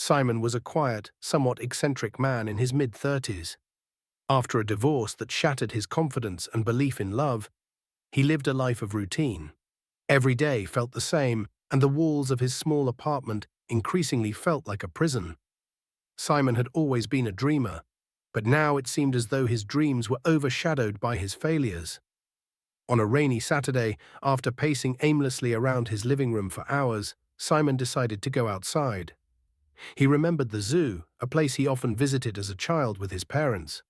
Simon was a quiet, somewhat eccentric man in his mid-30s. After a divorce that shattered his confidence and belief in love, he lived a life of routine. Every day felt the same, and the walls of his small apartment increasingly felt like a prison. Simon had always been a dreamer, but now it seemed as though his dreams were overshadowed by his failures. On a rainy Saturday, after pacing aimlessly around his living room for hours, Simon decided to go outside. He remembered the zoo, a place he often visited as a child with his parents.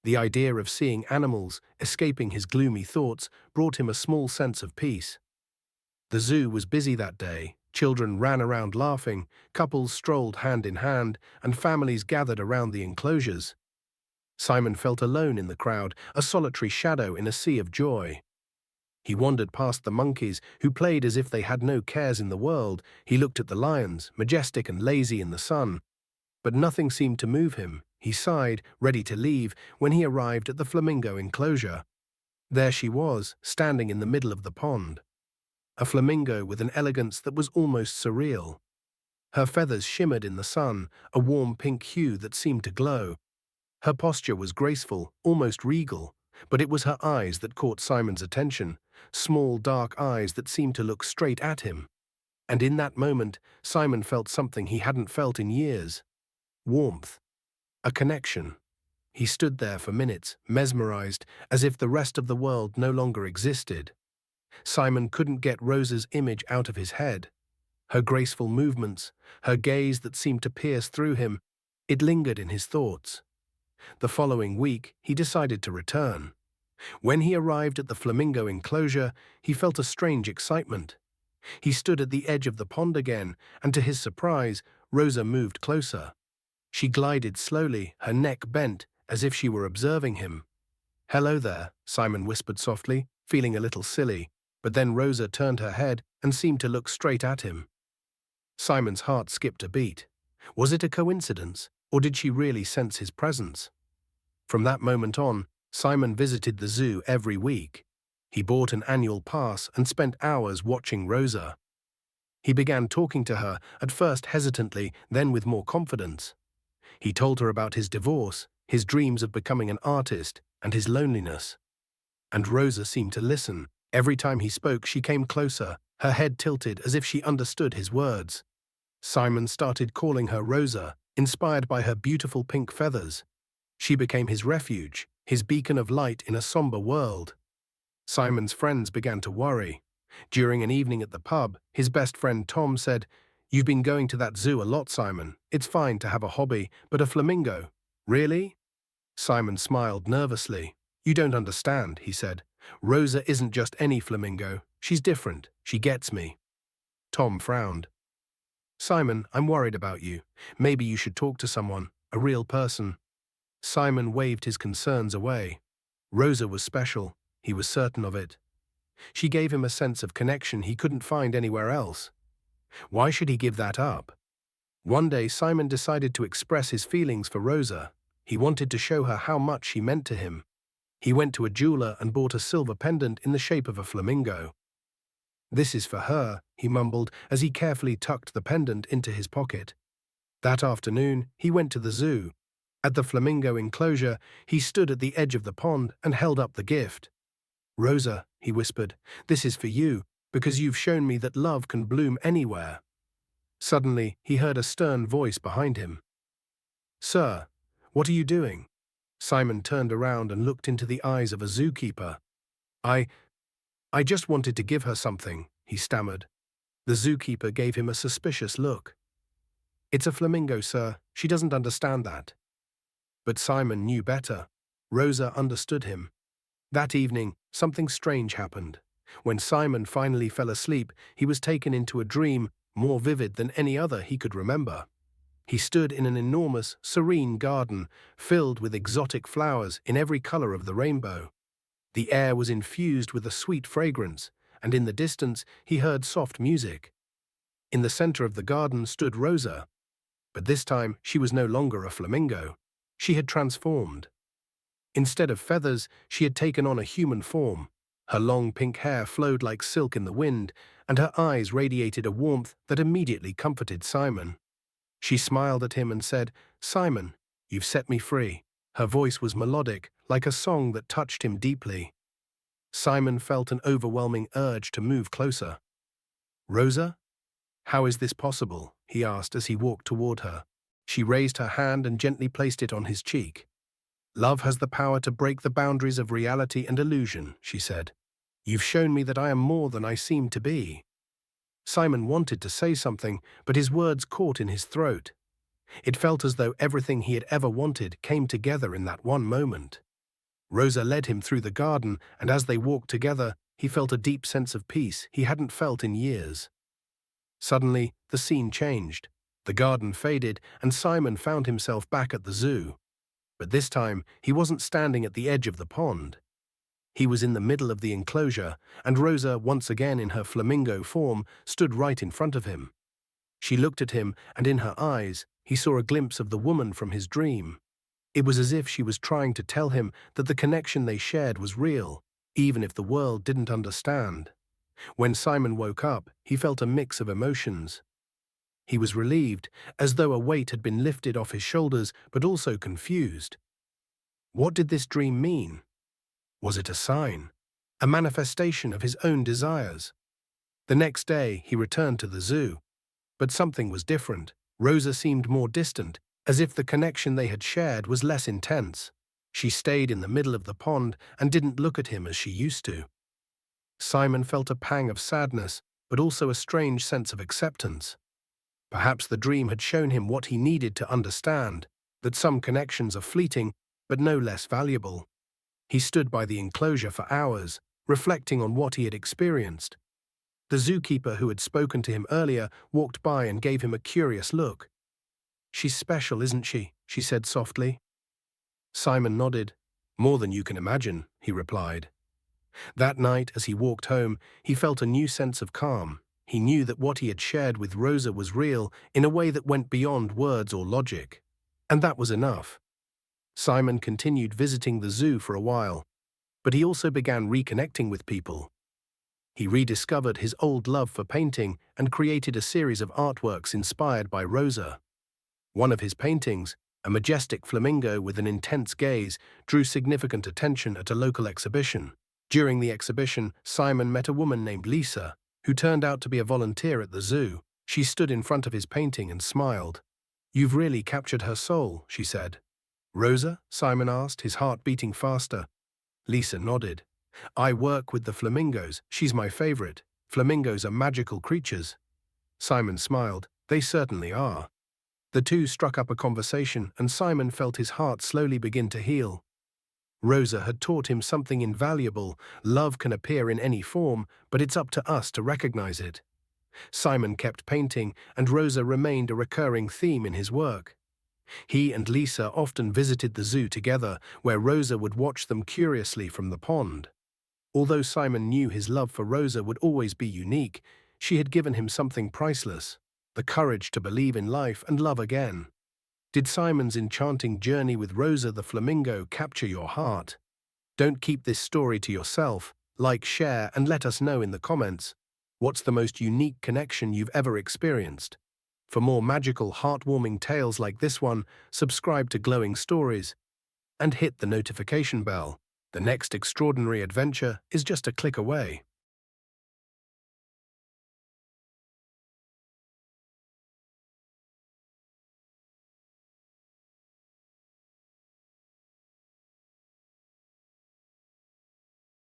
The idea of seeing animals, escaping his gloomy thoughts, brought him a small sense of peace. The zoo was busy that day. Children ran around laughing, couples strolled hand in hand, and families gathered around the enclosures. Simon felt alone in the crowd, a solitary shadow in a sea of joy. He wandered past the monkeys, who played as if they had no cares in the world. He looked at the lions, majestic and lazy in the sun. But nothing seemed to move him. He sighed, ready to leave, when he arrived at the flamingo enclosure. There she was, standing in the middle of the pond. A flamingo with an elegance that was almost surreal. Her feathers shimmered in the sun, a warm pink hue that seemed to glow. Her posture was graceful, almost regal, but it was her eyes that caught Simon's attention, small dark eyes that seemed to look straight at him. And in that moment, Simon felt something he hadn't felt in years. Warmth. A connection. He stood there for minutes, mesmerized, as if the rest of the world no longer existed. Simon couldn't get Rosa's image out of his head. Her graceful movements, her gaze that seemed to pierce through him, it lingered in his thoughts. The following week, he decided to return. When he arrived at the flamingo enclosure, he felt a strange excitement. He stood at the edge of the pond again, and to his surprise, Rosa moved closer. She glided slowly, her neck bent, as if she were observing him. "Hello there," Simon whispered softly, feeling a little silly, but then Rosa turned her head and seemed to look straight at him. Simon's heart skipped a beat. Was it a coincidence, or did she really sense his presence? From that moment on, Simon visited the zoo every week. He bought an annual pass and spent hours watching Rosa. He began talking to her, at first hesitantly, then with more confidence. He told her about his divorce, his dreams of becoming an artist, and his loneliness. And Rosa seemed to listen. Every time he spoke, she came closer, her head tilted as if she understood his words. Simon started calling her Rosa, inspired by her beautiful pink feathers. She became his refuge, his beacon of light in a somber world. Simon's friends began to worry. During an evening at the pub, his best friend Tom said, "You've been going to that zoo a lot, Simon. It's fine to have a hobby, but a flamingo? Really?" Simon smiled nervously. "You don't understand," he said. "Rosa isn't just any flamingo. She's different. She gets me." Tom frowned. "Simon, I'm worried about you. Maybe you should talk to someone, a real person." Simon waved his concerns away. Rosa was special. He was certain of it. She gave him a sense of connection he couldn't find anywhere else. Why should he give that up? One day, Simon decided to express his feelings for Rosa. He wanted to show her how much she meant to him. He went to a jeweler and bought a silver pendant in the shape of a flamingo. "This is for her," he mumbled as he carefully tucked the pendant into his pocket. That afternoon, he went to the zoo. At the flamingo enclosure, he stood at the edge of the pond and held up the gift. "Rosa," he whispered, "this is for you, because you've shown me that love can bloom anywhere." Suddenly, he heard a stern voice behind him. "Sir, what are you doing?" Simon turned around and looked into the eyes of a zookeeper. I just wanted to give her something," he stammered. The zookeeper gave him a suspicious look. "It's a flamingo, sir. She doesn't understand that." But Simon knew better. Rosa understood him. That evening, something strange happened. When Simon finally fell asleep, he was taken into a dream more vivid than any other he could remember. He stood in an enormous, serene garden, filled with exotic flowers in every color of the rainbow. The air was infused with a sweet fragrance, and in the distance he heard soft music. In the center of the garden stood Rosa. But this time she was no longer a flamingo. She had transformed. Instead of feathers, she had taken on a human form. Her long pink hair flowed like silk in the wind, and her eyes radiated a warmth that immediately comforted Simon. She smiled at him and said, "Simon, you've set me free." Her voice was melodic, like a song that touched him deeply. Simon felt an overwhelming urge to move closer. "Rosa? How is this possible?" he asked as he walked toward her. She raised her hand and gently placed it on his cheek. "Love has the power to break the boundaries of reality and illusion," she said. "You've shown me that I am more than I seem to be." Simon wanted to say something, but his words caught in his throat. It felt as though everything he had ever wanted came together in that one moment. Rosa led him through the garden, and as they walked together, he felt a deep sense of peace he hadn't felt in years. Suddenly, the scene changed. The garden faded, and Simon found himself back at the zoo. But this time, he wasn't standing at the edge of the pond. He was in the middle of the enclosure, and Rosa, once again in her flamingo form, stood right in front of him. She looked at him, and in her eyes, he saw a glimpse of the woman from his dream. It was as if she was trying to tell him that the connection they shared was real, even if the world didn't understand. When Simon woke up, he felt a mix of emotions. He was relieved, as though a weight had been lifted off his shoulders, but also confused. What did this dream mean? Was it a sign? A manifestation of his own desires? The next day, he returned to the zoo. But something was different. Rosa seemed more distant, as if the connection they had shared was less intense. She stayed in the middle of the pond and didn't look at him as she used to. Simon felt a pang of sadness, but also a strange sense of acceptance. Perhaps the dream had shown him what he needed to understand, that some connections are fleeting, but no less valuable. He stood by the enclosure for hours, reflecting on what he had experienced. The zookeeper who had spoken to him earlier walked by and gave him a curious look. "She's special, isn't she?" she said softly. Simon nodded. "More than you can imagine," he replied. That night, as he walked home, he felt a new sense of calm. He knew that what he had shared with Rosa was real in a way that went beyond words or logic. And that was enough. Simon continued visiting the zoo for a while, but he also began reconnecting with people. He rediscovered his old love for painting and created a series of artworks inspired by Rosa. One of his paintings, a majestic flamingo with an intense gaze, drew significant attention at a local exhibition. During the exhibition, Simon met a woman named Lisa, who turned out to be a volunteer at the zoo. She stood in front of his painting and smiled. "You've really captured her soul," she said. "Rosa?" Simon asked, his heart beating faster. Lisa nodded. "I work with the flamingos. She's my favorite. Flamingos are magical creatures." Simon smiled. "They certainly are." The two struck up a conversation, and Simon felt his heart slowly begin to heal. Rosa had taught him something invaluable. Love can appear in any form, but it's up to us to recognize it. Simon kept painting, and Rosa remained a recurring theme in his work. He and Lisa often visited the zoo together, where Rosa would watch them curiously from the pond. Although Simon knew his love for Rosa would always be unique, she had given him something priceless, the courage to believe in life and love again. Did Simon's enchanting journey with Rosa the flamingo capture your heart? Don't keep this story to yourself. Like, share, and let us know in the comments. What's the most unique connection you've ever experienced? For more magical, heartwarming tales like this one, subscribe to Glowing Stories and hit the notification bell. The next extraordinary adventure is just a click away.